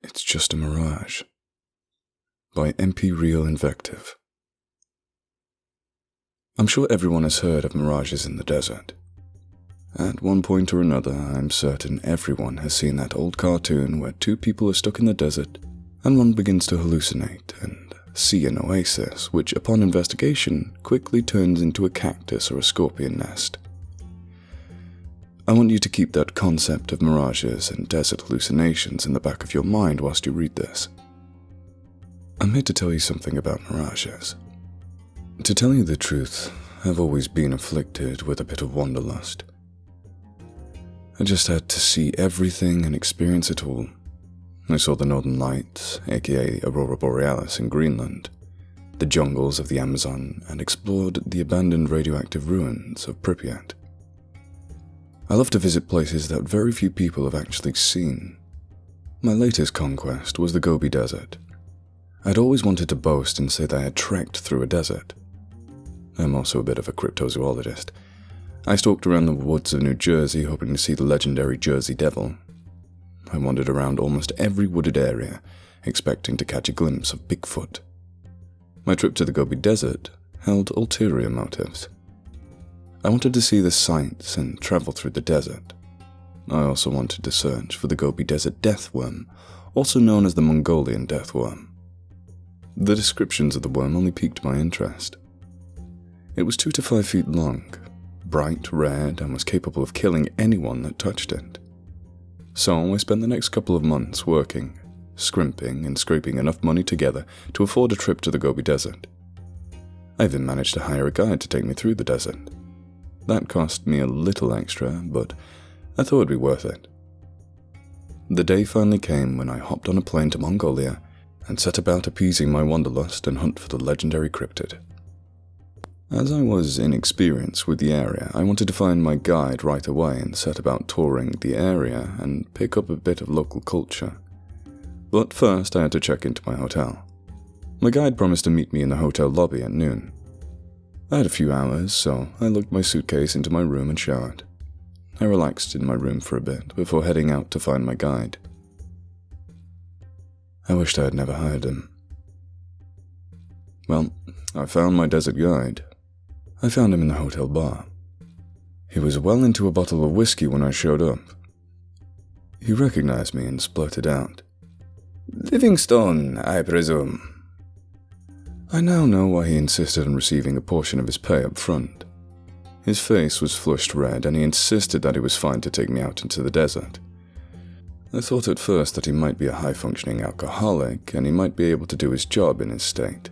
It's Just a Mirage by EmpyrealInvective. I'm sure everyone has heard of mirages in the desert. At one point or another, I'm certain everyone has seen that old cartoon where two people are stuck in the desert and one begins to hallucinate and see an oasis, which upon investigation quickly turns into a cactus or a scorpion nest. I want you to keep that concept of mirages and desert hallucinations in the back of your mind whilst you read this. I'm here to tell you something about mirages. To tell you the truth, I've always been afflicted with a bit of wanderlust. I just had to see everything and experience it all. I saw the Northern Lights, aka Aurora Borealis in Greenland, the jungles of the Amazon, and explored the abandoned radioactive ruins of Pripyat. I love to visit places that very few people have actually seen. My latest conquest was the Gobi Desert. I'd always wanted to boast and say that I had trekked through a desert. I'm also a bit of a cryptozoologist. I stalked around the woods of New Jersey hoping to see the legendary Jersey Devil. I wandered around almost every wooded area, expecting to catch a glimpse of Bigfoot. My trip to the Gobi Desert held ulterior motives. I wanted to see the sights and travel through the desert. I also wanted to search for the Gobi Desert deathworm, also known as the Mongolian deathworm. The descriptions of the worm only piqued my interest. It was 2 to 5 feet long, bright red, and was capable of killing anyone that touched it. So I spent the next couple of months working, scrimping and scraping enough money together to afford a trip to the Gobi Desert. I even managed to hire a guide to take me through the desert. That cost me a little extra, but I thought it'd be worth it. The day finally came when I hopped on a plane to Mongolia and set about appeasing my wanderlust and hunt for the legendary cryptid. As I was inexperienced with the area, I wanted to find my guide right away and set about touring the area and pick up a bit of local culture. But first I had to check into my hotel. My guide promised to meet me in the hotel lobby at noon. I had a few hours, so I lugged my suitcase into my room and showered. I relaxed in my room for a bit before heading out to find my guide. I wished I had never hired him. Well, I found my desert guide. I found him in the hotel bar. He was well into a bottle of whiskey when I showed up. He recognized me and spluttered out, "Livingstone, I presume." I now know why he insisted on receiving a portion of his pay up front. His face was flushed red and he insisted that it was fine to take me out into the desert. I thought at first that he might be a high-functioning alcoholic and he might be able to do his job in his state.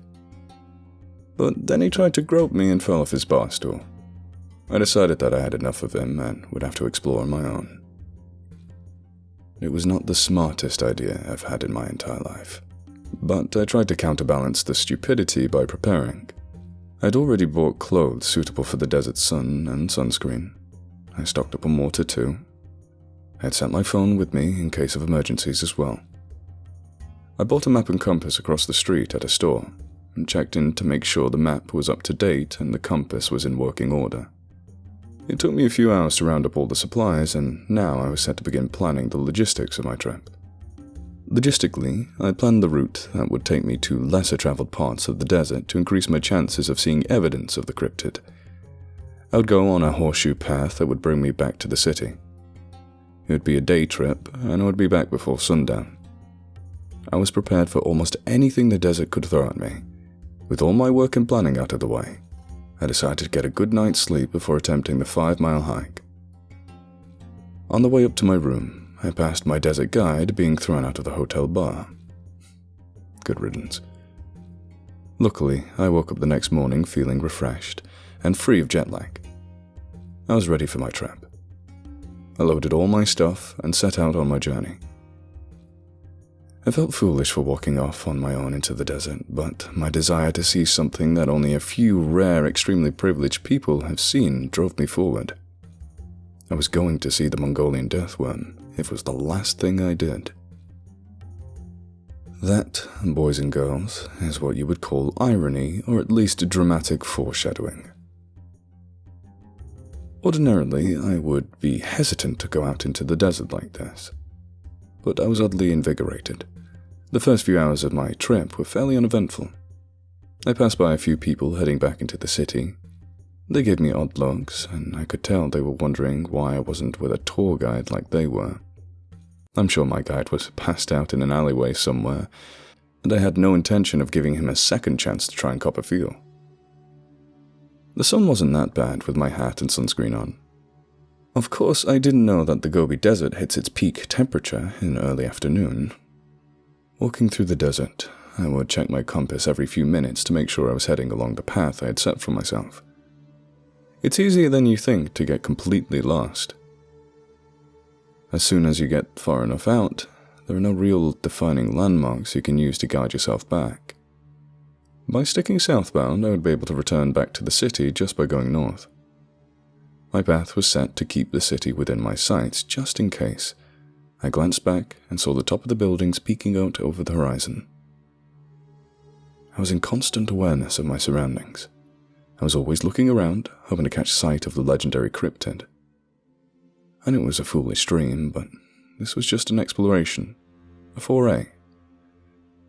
But then he tried to grope me and fell off his bar stool. I decided that I had enough of him and would have to explore on my own. It was not the smartest idea I've had in my entire life. But I tried to counterbalance the stupidity by preparing. I'd already bought clothes suitable for the desert sun and sunscreen. I stocked up on water too. I had sent my phone with me in case of emergencies as well. I bought a map and compass across the street at a store and checked in to make sure the map was up to date and the compass was in working order. It took me a few hours to round up all the supplies, and now I was set to begin planning the logistics of my trip. Logistically, I planned the route that would take me to lesser traveled parts of the desert to increase my chances of seeing evidence of the cryptid. I would go on a horseshoe path that would bring me back to the city. It would be a day trip, and I would be back before sundown. I was prepared for almost anything the desert could throw at me. With all my work and planning out of the way, I decided to get a good night's sleep before attempting the 5-mile hike. On the way up to my room, I passed my desert guide being thrown out of the hotel bar. Good riddance. Luckily, I woke up the next morning feeling refreshed and free of jet lag. I was ready for my trip. I loaded all my stuff and set out on my journey. I felt foolish for walking off on my own into the desert, but my desire to see something that only a few rare, extremely privileged people have seen drove me forward. I was going to see the Mongolian deathworm if it was the last thing I did. That, boys and girls, is what you would call irony, or at least dramatic foreshadowing. Ordinarily, I would be hesitant to go out into the desert like this. but I was oddly invigorated. The first few hours of my trip were fairly uneventful. I passed by a few people heading back into the city. They gave me odd looks, and I could tell they were wondering why I wasn't with a tour guide like they were. I'm sure my guide was passed out in an alleyway somewhere, and I had no intention of giving him a second chance to try and cop a feel. The sun wasn't that bad with my hat and sunscreen on. Of course, I didn't know that the Gobi Desert hits its peak temperature in early afternoon. Walking through the desert, I would check my compass every few minutes to make sure I was heading along the path I had set for myself. It's easier than you think to get completely lost. As soon as you get far enough out, there are no real defining landmarks you can use to guide yourself back. By sticking southbound, I would be able to return back to the city just by going north. My path was set to keep the city within my sights, just in case. I glanced back and saw the top of the buildings peeking out over the horizon. I was in constant awareness of my surroundings. I was always looking around, hoping to catch sight of the legendary cryptid. I knew it was a foolish dream, but this was just an exploration, a foray.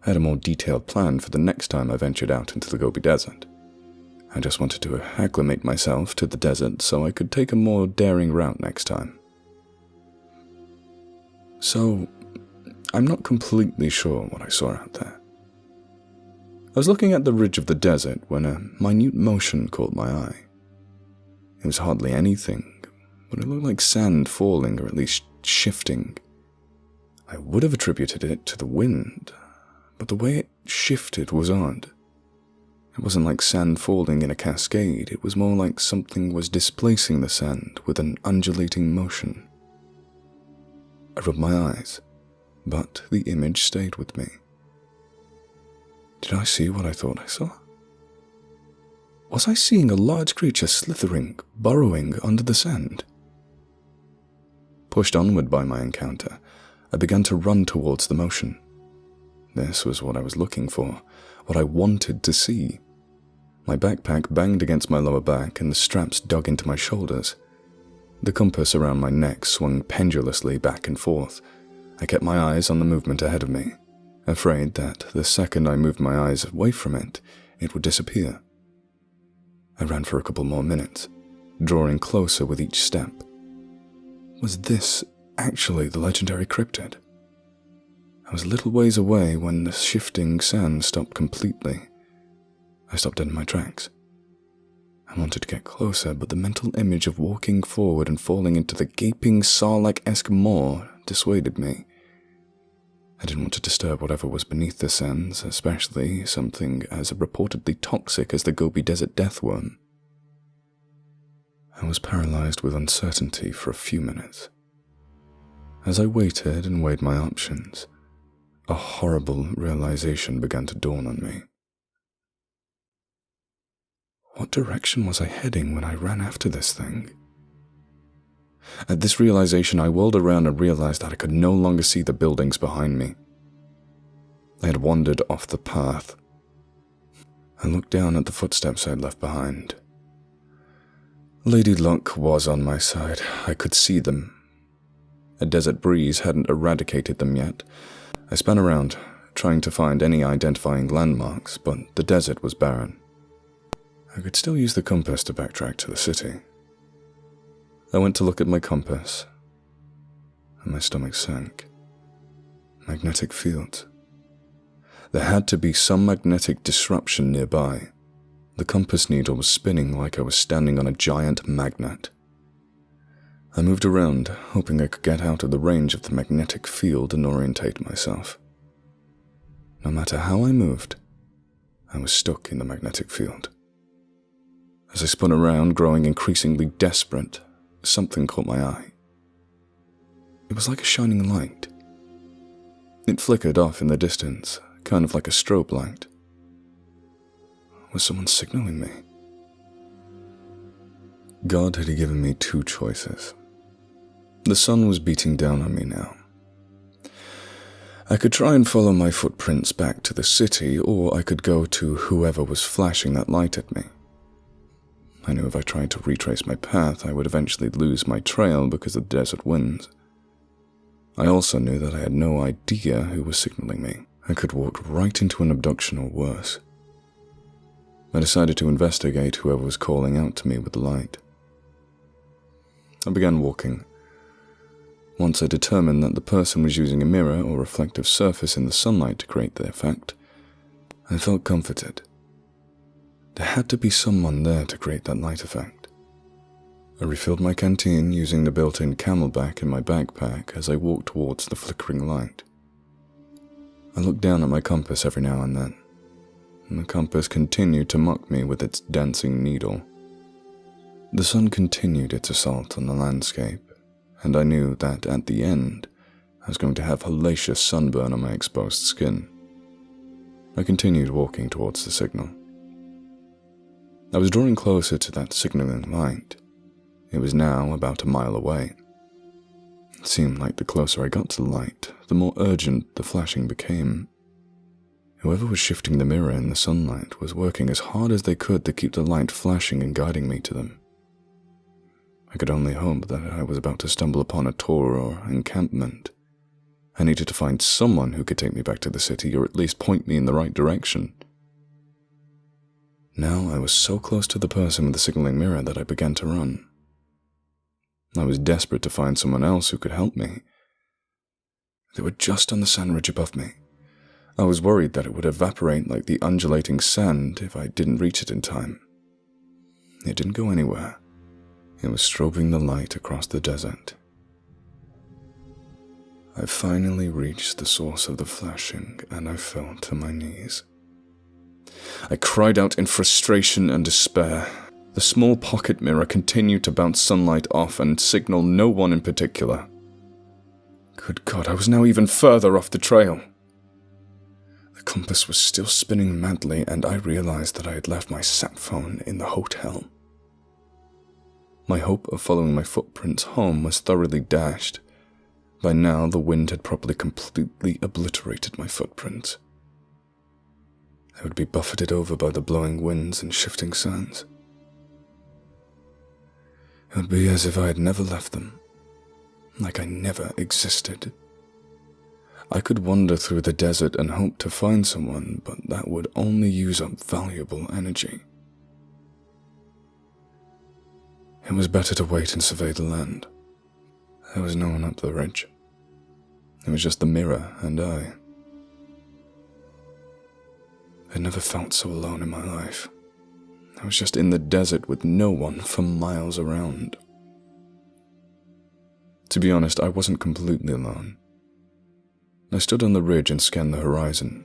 I had a more detailed plan for the next time I ventured out into the Gobi Desert. I just wanted to acclimate myself to the desert so I could take a more daring route next time. So, I'm not completely sure what I saw out there. I was looking at the ridge of the desert when a minute motion caught my eye. It was hardly anything, but it looked like sand falling or at least shifting. I would have attributed it to the wind, but the way it shifted was odd. It wasn't like sand falling in a cascade, it was more like something was displacing the sand with an undulating motion. I rubbed my eyes, but the image stayed with me. Did I see what I thought I saw? Was I seeing a large creature slithering, burrowing under the sand? Pushed onward by my encounter, I began to run towards the motion. This was what I was looking for, what I wanted to see. My backpack banged against my lower back and the straps dug into my shoulders. The compass around my neck swung pendulously back and forth. I kept my eyes on the movement ahead of me, afraid that the second I moved my eyes away from it, it would disappear. I ran for a couple more minutes, drawing closer with each step. Was this actually the legendary cryptid? I was a little ways away when the shifting sand stopped completely. I stopped dead in my tracks. I wanted to get closer, but the mental image of walking forward and falling into the gaping Sarlacc-esque maw dissuaded me. I didn't want to disturb whatever was beneath the sands, especially something as reportedly toxic as the Gobi Desert deathworm. I was paralyzed with uncertainty for a few minutes. As I waited and weighed my options, a horrible realization began to dawn on me. What direction was I heading when I ran after this thing? At this realization, I whirled around and realized that I could no longer see the buildings behind me. I had wandered off the path. I looked down at the footsteps I had left behind. Lady Luck was on my side. I could see them. A desert breeze hadn't eradicated them yet. I spun around, trying to find any identifying landmarks, but the desert was barren. I could still use the compass to backtrack to the city. I went to look at my compass, and my stomach sank. Magnetic fields. There had to be some magnetic disruption nearby. The compass needle was spinning like I was standing on a giant magnet. I moved around, hoping I could get out of the range of the magnetic field and orientate myself. No matter how I moved, I was stuck in the magnetic field. As I spun around, growing increasingly desperate, something caught my eye. It was like a shining light. It flickered off in the distance, kind of like a strobe light. Was someone signaling me? God had given me two choices. The sun was beating down on me now. I could try and follow my footprints back to the city, or I could go to whoever was flashing that light at me. I knew if I tried to retrace my path, I would eventually lose my trail because of the desert winds. I also knew that I had no idea who was signaling me. I could walk right into an abduction or worse. I decided to investigate whoever was calling out to me with the light. I began walking. Once I determined that the person was using a mirror or reflective surface in the sunlight to create the effect, I felt comforted. There had to be someone there to create that light effect. I refilled my canteen using the built-in camelback in my backpack as I walked towards the flickering light. I looked down at my compass every now and then, and the compass continued to mock me with its dancing needle. The sun continued its assault on the landscape, and I knew that at the end, I was going to have hellacious sunburn on my exposed skin. I continued walking towards the signal. I was drawing closer to that signaling light. It was now about a mile away. It seemed like the closer I got to the light, the more urgent the flashing became. Whoever was shifting the mirror in the sunlight was working as hard as they could to keep the light flashing and guiding me to them. I could only hope that I was about to stumble upon a tour or encampment. I needed to find someone who could take me back to the city or at least point me in the right direction. Now I was so close to the person with the signaling mirror that I began to run. I was desperate to find someone else who could help me. They were just on the sand ridge above me. I was worried that it would evaporate like the undulating sand if I didn't reach it in time. It didn't go anywhere. It was strobing the light across the desert. I finally reached the source of the flashing, and I fell to my knees. I cried out in frustration and despair. The small pocket mirror continued to bounce sunlight off and signal no one in particular. Good God, I was now even further off the trail. The compass was still spinning madly, and I realized that I had left my sat phone in the hotel. My hope of following my footprints home was thoroughly dashed. By now, the wind had probably completely obliterated my footprints. They would be buffeted over by the blowing winds and shifting sands. It would be as if I had never left them, like I never existed. I could wander through the desert and hope to find someone, but that would only use up valuable energy. It was better to wait and survey the land. There was no one up the ridge. It was just the mirror and I. I'd never felt so alone in my life. I was just in the desert with no one for miles around. To be honest, I wasn't completely alone. I stood on the ridge and scanned the horizon,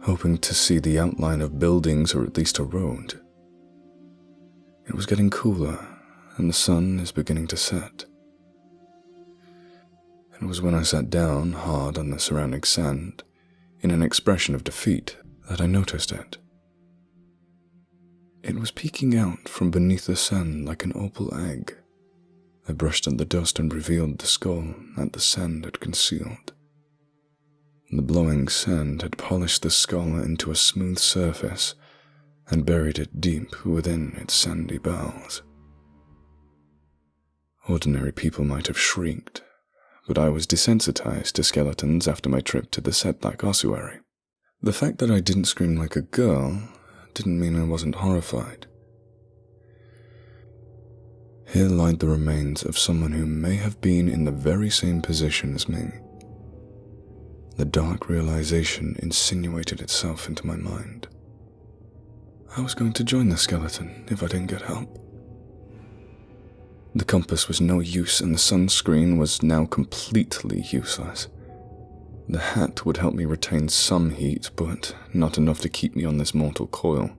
hoping to see the outline of buildings or at least a road. It was getting cooler, and the sun is beginning to set. It was when I sat down hard on the surrounding sand, in an expression of defeat, that I noticed it. It was peeking out from beneath the sand like an opal egg. I brushed at the dust and revealed the skull that the sand had concealed. The blowing sand had polished the skull into a smooth surface and buried it deep within its sandy bowels. Ordinary people might have shrieked, but I was desensitized to skeletons after my trip to the Setback ossuary. The fact that I didn't scream like a girl didn't mean I wasn't horrified. Here lied the remains of someone who may have been in the very same position as me. The dark realization insinuated itself into my mind. I was going to join the skeleton if I didn't get help. The compass was no use and the sunscreen was now completely useless. The hat would help me retain some heat, but not enough to keep me on this mortal coil,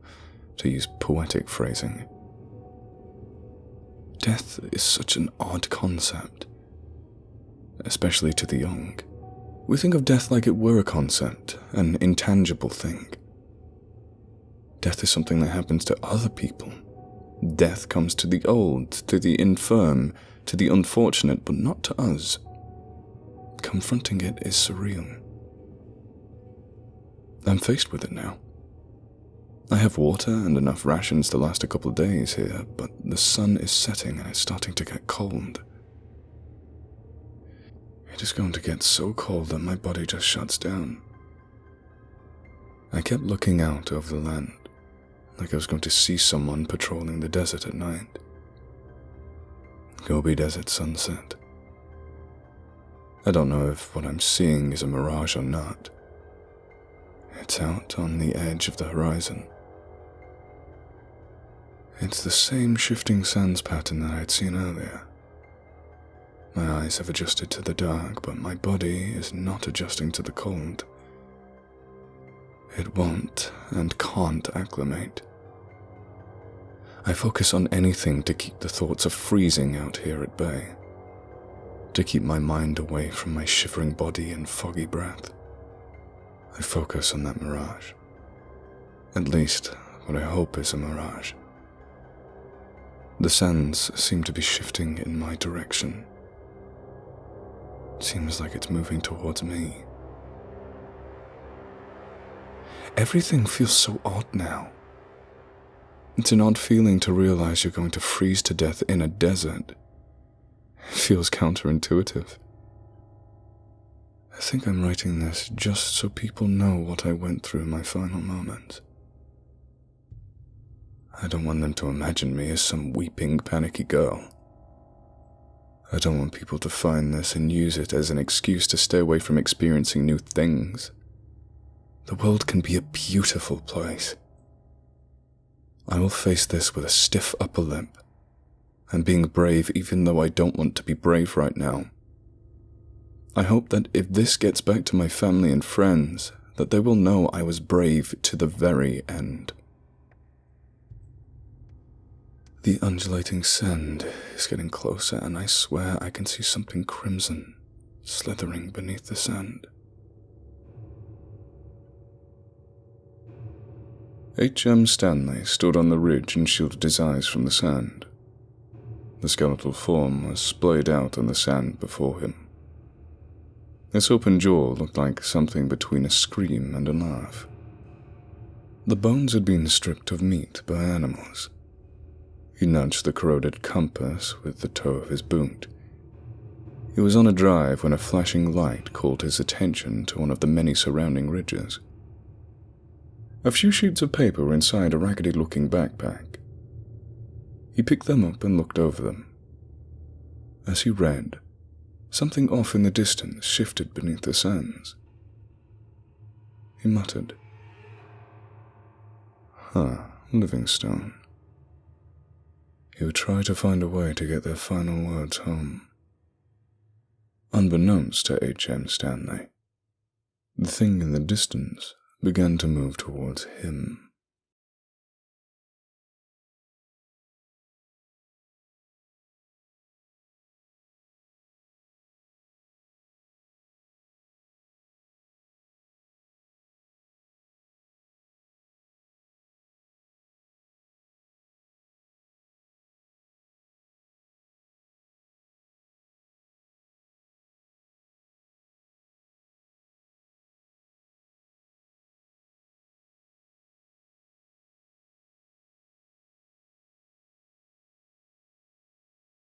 to use poetic phrasing. Death is such an odd concept, especially to the young. We think of death like it were a concept, an intangible thing. Death is something that happens to other people. Death comes to the old, to the infirm, to the unfortunate, but not to us. Confronting it is surreal. I'm faced with it now. I have water and enough rations to last a couple of days here, but the sun is setting and it's starting to get cold. It is going to get so cold that my body just shuts down. I kept looking out over the land, like I was going to see someone patrolling the desert at night. Gobi Desert sunset. I don't know if what I'm seeing is a mirage or not. It's out on the edge of the horizon. It's the same shifting sands pattern that I had seen earlier. My eyes have adjusted to the dark, but my body is not adjusting to the cold. It won't and can't acclimate. I focus on anything to keep the thoughts of freezing out here at bay, to keep my mind away from my shivering body and foggy breath. I focus on that mirage. At least, what I hope is a mirage. The sands seem to be shifting in my direction. It seems like it's moving towards me. Everything feels so odd now. It's an odd feeling to realize you're going to freeze to death in a desert. It feels counterintuitive. I think I'm writing this just so people know what I went through in my final moments. I don't want them to imagine me as some weeping, panicky girl. I don't want people to find this and use it as an excuse to stay away from experiencing new things. The world can be a beautiful place. I will face this with a stiff upper lip, and being brave even though I don't want to be brave right now. I hope that if this gets back to my family and friends, that they will know I was brave to the very end. The undulating sand is getting closer, and I swear I can see something crimson slithering beneath the sand. H.M. Stanley stood on the ridge and shielded his eyes from the sand. The skeletal form was splayed out on the sand before him. His open jaw looked like something between a scream and a laugh. The bones had been stripped of meat by animals. He nudged the corroded compass with the toe of his boot. He was on a drive when a flashing light called his attention to one of the many surrounding ridges. A few sheets of paper were inside a raggedy-looking backpack. He picked them up and looked over them. As he read, something off in the distance shifted beneath the sands. He muttered, Livingstone. He would try to find a way to get their final words home. Unbeknownst to H.M. Stanley, the thing in the distance began to move towards him.